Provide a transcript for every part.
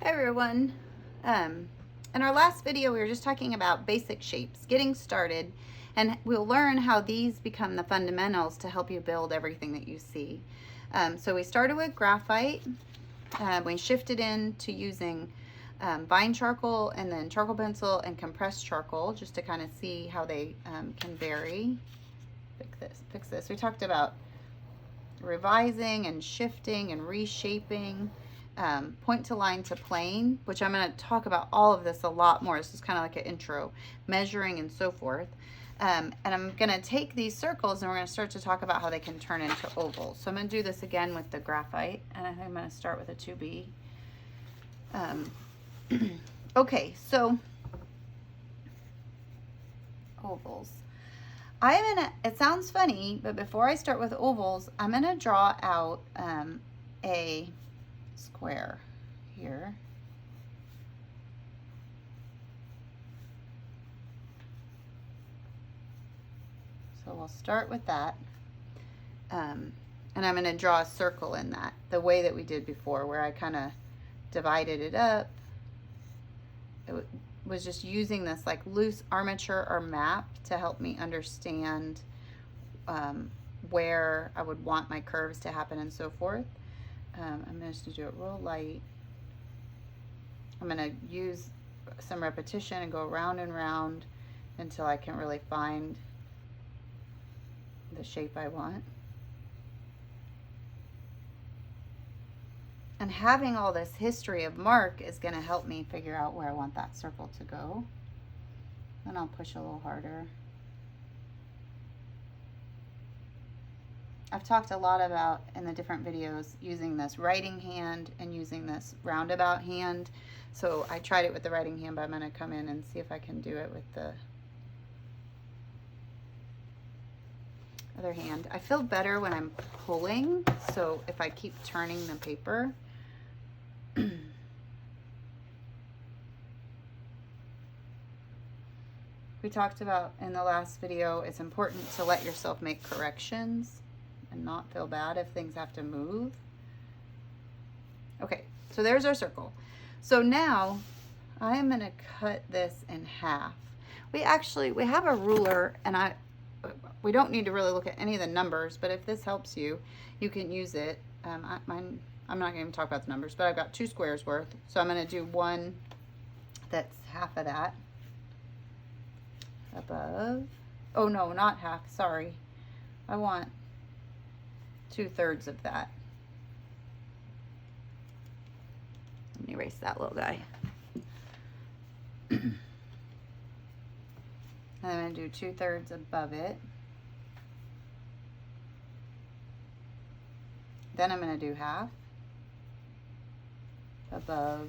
Hi everyone. In our last video we were just talking about basic shapes, getting started, and we'll learn how these become the fundamentals to help you build everything that you see. So we started with graphite. We shifted into using vine charcoal and then charcoal pencil and compressed charcoal just to kind of see how they can vary. Fix this. We talked about revising and shifting and reshaping. Point to line to plane, which I'm going to talk about all of this a lot more. This is kind of like an intro, measuring and so forth. And I'm going to take these circles and we're going to start to talk about how they can turn into ovals. So I'm going to do this again with the graphite, and I think I'm going to start with a 2B. Okay, so ovals. It sounds funny, but before I start with ovals, I'm going to draw out a square here. So we'll start with that. And I'm going to draw a circle in that, the way that we did before, where I kind of divided it up. It was just using this like loose armature or map to help me understand where I would want my curves to happen and so forth. I'm just going to do it real light. I'm going to use some repetition and go round and round until I can really find the shape I want. And having all this history of mark is going to help me figure out where I want that circle to go. Then I'll push a little harder. I've talked a lot about in the different videos using this writing hand and using this roundabout hand. So I tried it with the writing hand, but I'm going to come in and see if I can do it with the other hand. I feel better when I'm pulling, so if I keep turning the paper. We talked about in the last video, it's important to let yourself make corrections and not feel bad if things have to move. Okay, so there's our circle. So now I am going to cut this in half. We have a ruler, and we don't need to really look at any of the numbers, but if this helps you, you can use it. I'm not going to even talk about the numbers, but I've got 2 squares worth. So I'm going to do one that's half of that above. Oh no, not half, sorry. I want 2/3 of that. Let me erase that little guy. And I'm going to do 2/3 above it. Then I'm going to do half above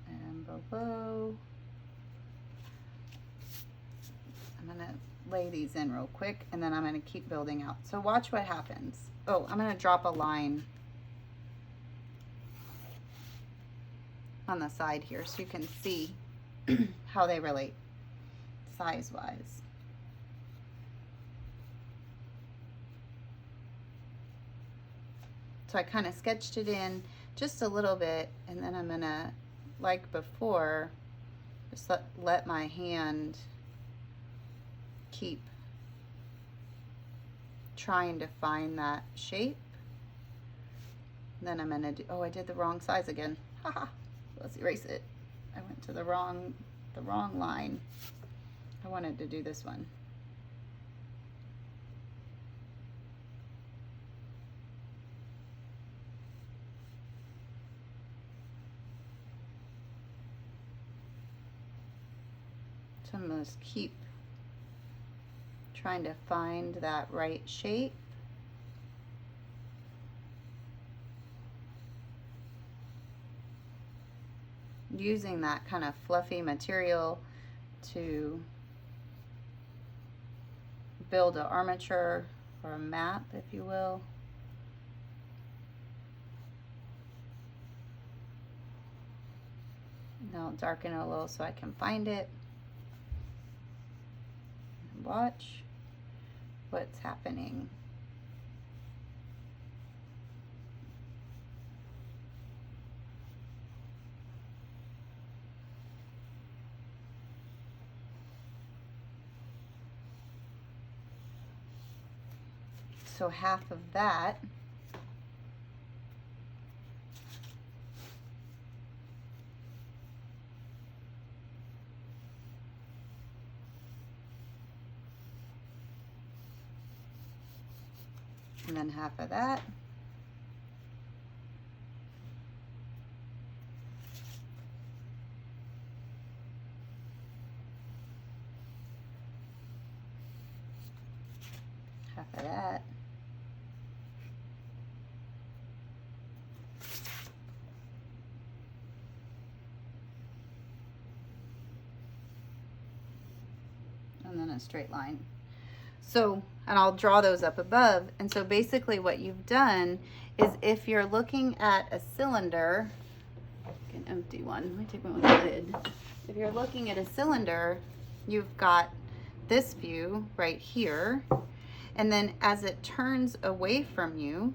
and below. I'm going to lay these in real quick, and then I'm going to keep building out. So watch what happens. Oh, I'm going to drop a line on the side here so you can see how they relate size-wise. So I kind of sketched it in just a little bit, and then I'm going to, like before, just let my hand keep trying to find that shape. And then I'm going to do, oh, I did the wrong size again. Haha. Let's erase it. I went to the wrong line. I wanted to do this one. So I'm going to keep trying to find that right shape. Using that kind of fluffy material to build an armature or a map, if you will. Now I'll darken it a little so I can find it. And watch what's happening. So half of that. And then half of that. Half of that. And then a straight line. So, and I'll draw those up above. And so basically what you've done is, if you're looking at a cylinder, an empty one, let me take one with a lid. If you're looking at a cylinder, you've got this view right here. And then as it turns away from you,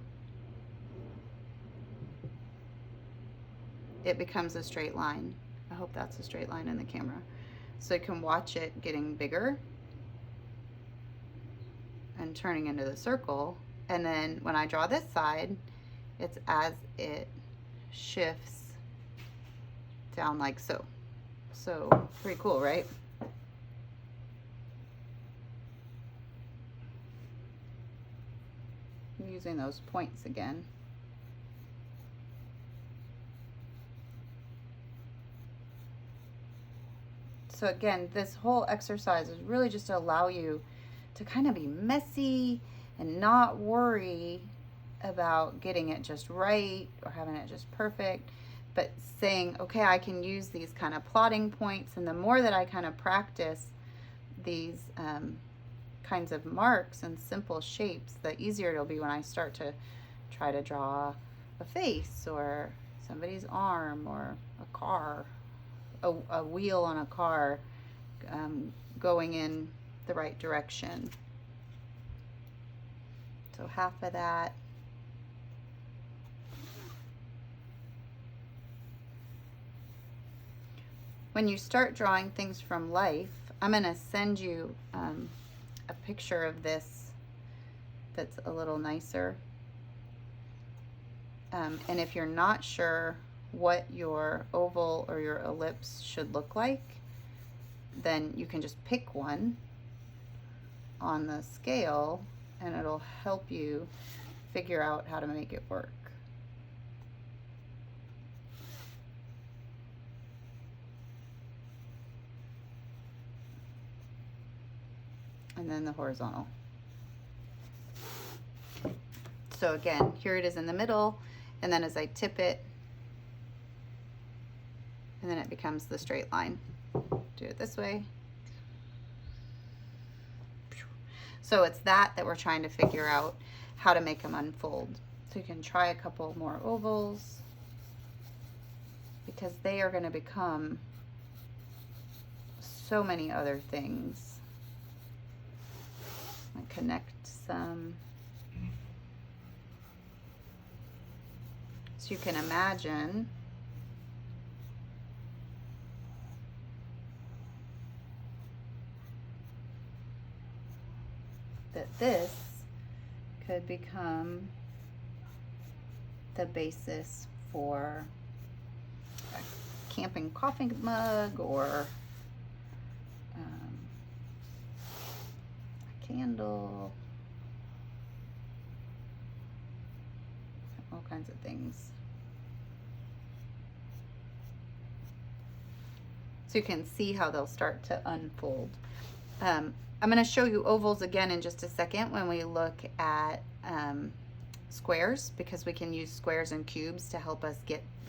it becomes a straight line. I hope that's a straight line in the camera. So you can watch it getting bigger and turning into the circle. And then when I draw this side, it's as it shifts down like so. So pretty cool, right? I'm using those points again. So again, this whole exercise is really just to allow you to kind of be messy and not worry about getting it just right or having it just perfect, but saying, okay, I can use these kind of plotting points, and the more that I kind of practice these kinds of marks and simple shapes, the easier it'll be when I start to try to draw a face or somebody's arm or a car, a wheel on a car going in the right direction. So half of that. When you start drawing things from life, I'm going to send you a picture of this that's a little nicer. And if you're not sure what your oval or your ellipse should look like, then you can just pick one on the scale and it'll help you figure out how to make it work. And then the horizontal. So again, here it is in the middle, and then as I tip it, and then it becomes the straight line. Do it this way. So it's that we're trying to figure out how to make them unfold. So you can try a couple more ovals, because they are going to become so many other things. I connect some. So you can imagine that this could become the basis for a camping coffee mug, or a candle, all kinds of things. So you can see how they'll start to unfold. I'm going to show you ovals again in just a second when we look at squares, because we can use squares and cubes to help us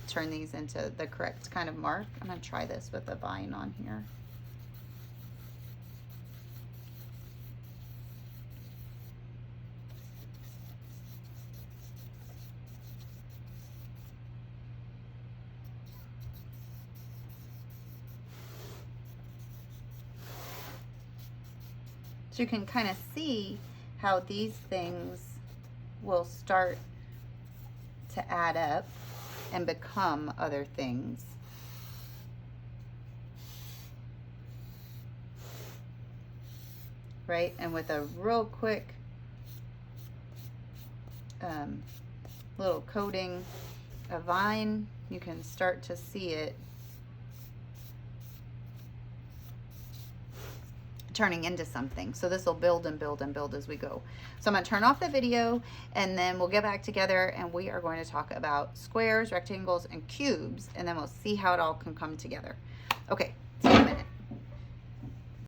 turn these into the correct kind of mark. I'm going to try this with a vine on here. So you can kind of see how these things will start to add up and become other things. Right? And with a real quick little coating of vine, you can start to see it turning into something. So this will build and build and build as we go. So I'm going to turn off the video and then we'll get back together and we are going to talk about squares, rectangles, and cubes, and then we'll see how it all can come together. Okay, see you in a minute.